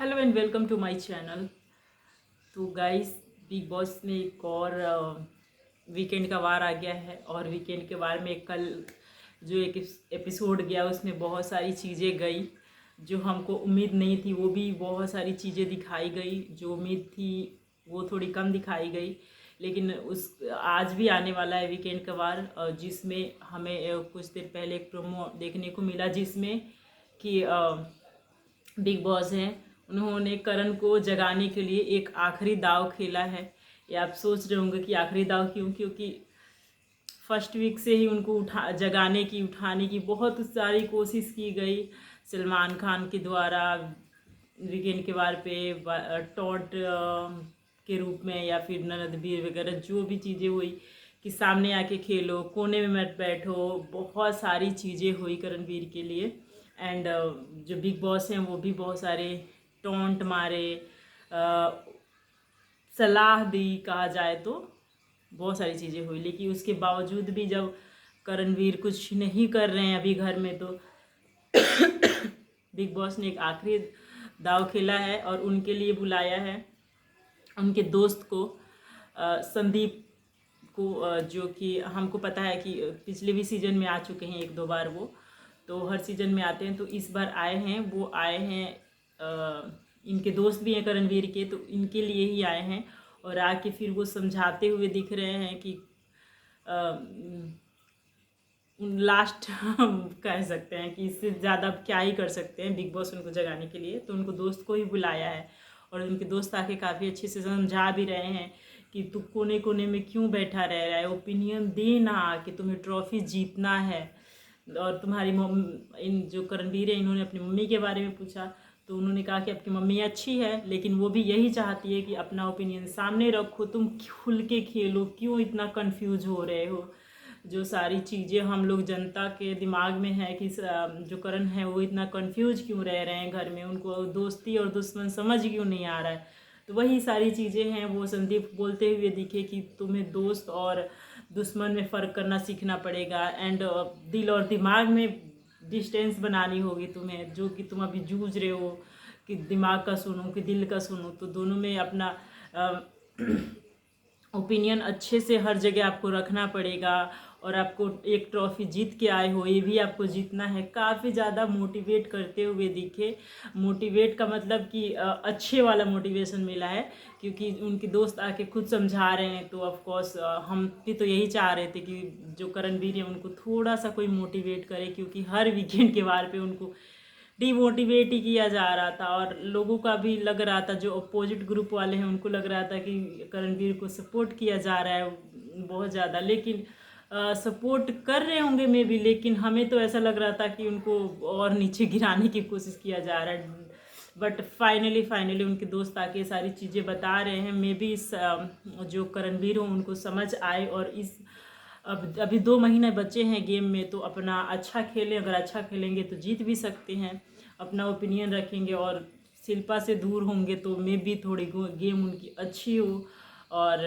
Hello and welcome to my channel. तो guys, Bigg Boss में एक और वीकेंड का वार आ गया है और वीकेंड के वार में कल जो एक एपिसोड गया उसमें बहुत सारी चीज़ें गई जो हमको उम्मीद नहीं थी। वो भी बहुत सारी चीज़ें दिखाई गई जो उम्मीद थी वो थोड़ी कम दिखाई गई। लेकिन उस आज भी आने वाला है वीकेंड का वार, जिसमें हमें कुछ देर पहले एक प्रोमो देखने को मिला जिसमें कि बिग बॉस हैं, उन्होंने करण को जगाने के लिए एक आखिरी दाव खेला है। ये आप सोच रहे होंगे कि आखिरी दाव क्यों? क्योंकि फर्स्ट वीक से ही उनको उठाने की बहुत सारी कोशिश की गई सलमान खान के द्वारा वीकेंड के वार पे टॉन्ट के रूप में, या फिर ननदबीर वगैरह जो भी चीज़ें हुई कि सामने आके खेलो, कोने में मत बैठो, बहुत सारी चीज़ें हुई करणवीर के लिए। एंड जो बिग बॉस हैं वो भी बहुत सारे टॉन्ट मारे, सलाह दी, कहा जाए तो बहुत सारी चीज़ें हुई। लेकिन उसके बावजूद भी जब करणवीर कुछ नहीं कर रहे हैं अभी घर में, तो बिग बॉस ने एक आखिरी दाव खेला है और उनके लिए बुलाया है उनके दोस्त को, संदीप को, जो कि हमको पता है कि पिछले भी सीजन में आ चुके हैं एक दो बार वो, तो हर सीजन में आते हैं। तो इस बार आए हैं, वो आए हैं, इनके दोस्त भी हैं करणवीर के, तो इनके लिए ही आए हैं। और आके फिर वो समझाते हुए दिख रहे हैं कि लास्ट हम कह सकते हैं कि इससे ज़्यादा क्या ही कर सकते हैं बिग बॉस उनको जगाने के लिए। तो उनको दोस्त को ही बुलाया है और उनके दोस्त आके काफ़ी अच्छे से समझा भी रहे हैं कि तू कोने कोने में क्यों बैठा रह रहा है, ओपिनियन देना कि तुम्हें ट्रॉफी जीतना है। और तुम्हारी इन जो करणवीर है, इन्होंने अपनी मम्मी के बारे में पूछा तो उन्होंने कहा कि आपकी मम्मी अच्छी है, लेकिन वो भी यही चाहती है कि अपना ओपिनियन सामने रखो, तुम खुल के खेलो, क्यों इतना कंफ्यूज हो रहे हो। जो सारी चीज़ें हम लोग जनता के दिमाग में है कि जो करण है वो इतना कंफ्यूज क्यों रह रहे हैं घर में, उनको दोस्ती और दुश्मन समझ क्यों नहीं आ रहा है। तो वही सारी चीज़ें हैं। वो संदीप बोलते हुए दिखे कि तुम्हें दोस्त और दुश्मन में फ़र्क करना सीखना पड़ेगा, एंड दिल और दिमाग में डिस्टेंस बनानी होगी तुम्हें, जो कि तुम अभी जूझ रहे हो कि दिमाग का सुनो कि दिल का सुनो। तो दोनों में अपना ओपिनियन अच्छे से हर जगह आपको रखना पड़ेगा। और आपको एक ट्रॉफी जीत के आए हो, ये भी आपको जीतना है। काफ़ी ज़्यादा मोटिवेट करते हुए दिखे। मोटिवेट का मतलब कि अच्छे वाला मोटिवेशन मिला है, क्योंकि उनके दोस्त आके खुद समझा रहे हैं। तो ऑफकोर्स हम भी तो यही चाह रहे थे कि जो करणवीर है उनको थोड़ा सा कोई मोटिवेट करे, क्योंकि हर वीकेंड के वार पे उनको डिमोटिवेट ही किया जा रहा था। और लोगों का भी लग रहा था, जो अपोजिट ग्रुप वाले हैं उनको लग रहा था कि करणवीर को सपोर्ट किया जा रहा है बहुत ज़्यादा। लेकिन सपोर्ट कर रहे होंगे मे भी, लेकिन हमें तो ऐसा लग रहा था कि उनको और नीचे गिराने की कोशिश किया जा रहा है। बट फाइनली उनके दोस्त आके सारी चीज़ें बता रहे हैं। मे भी इस जो करणवीर हो उनको समझ आए, और इस अब अभी 2 महीने बचे हैं गेम में, तो अपना अच्छा खेलें। अगर अच्छा खेलेंगे तो जीत भी सकते हैं, अपना ओपिनियन रखेंगे और शिल्पा से दूर होंगे तो मे भी थोड़ी गेम उनकी अच्छी हो। और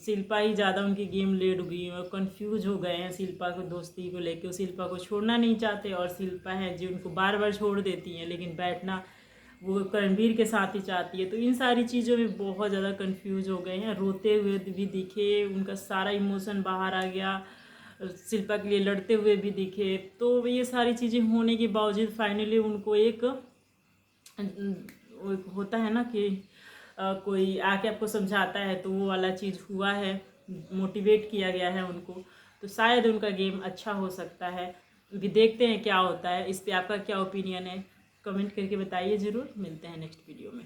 शिल्पा ही ज़्यादा उनकी गेम लेट गई है और कन्फ्यूज हो गए हैं शिल्पा को दोस्ती को लेके। वो शिल्पा को छोड़ना नहीं चाहते, और शिल्पा है जो उनको बार बार छोड़ देती हैं, लेकिन बैठना वो करणवीर के साथ ही चाहती है। तो इन सारी चीज़ों में बहुत ज़्यादा कंफ्यूज हो गए हैं। रोते हुए भी दिखे, उनका सारा इमोशन बाहर आ गया, शिल्पा के लिए लड़ते हुए भी दिखे। तो ये सारी चीज़ें होने के बावजूद फाइनली उनको एक होता है ना कि कोई आके आपको समझाता है, तो वो वाला चीज़ हुआ है, मोटिवेट किया गया है उनको। तो शायद उनका गेम अच्छा हो सकता है। अभी देखते हैं क्या होता है। इस पर आपका क्या ओपिनियन है, कमेंट करके बताइए ज़रूर। मिलते हैं नेक्स्ट वीडियो में।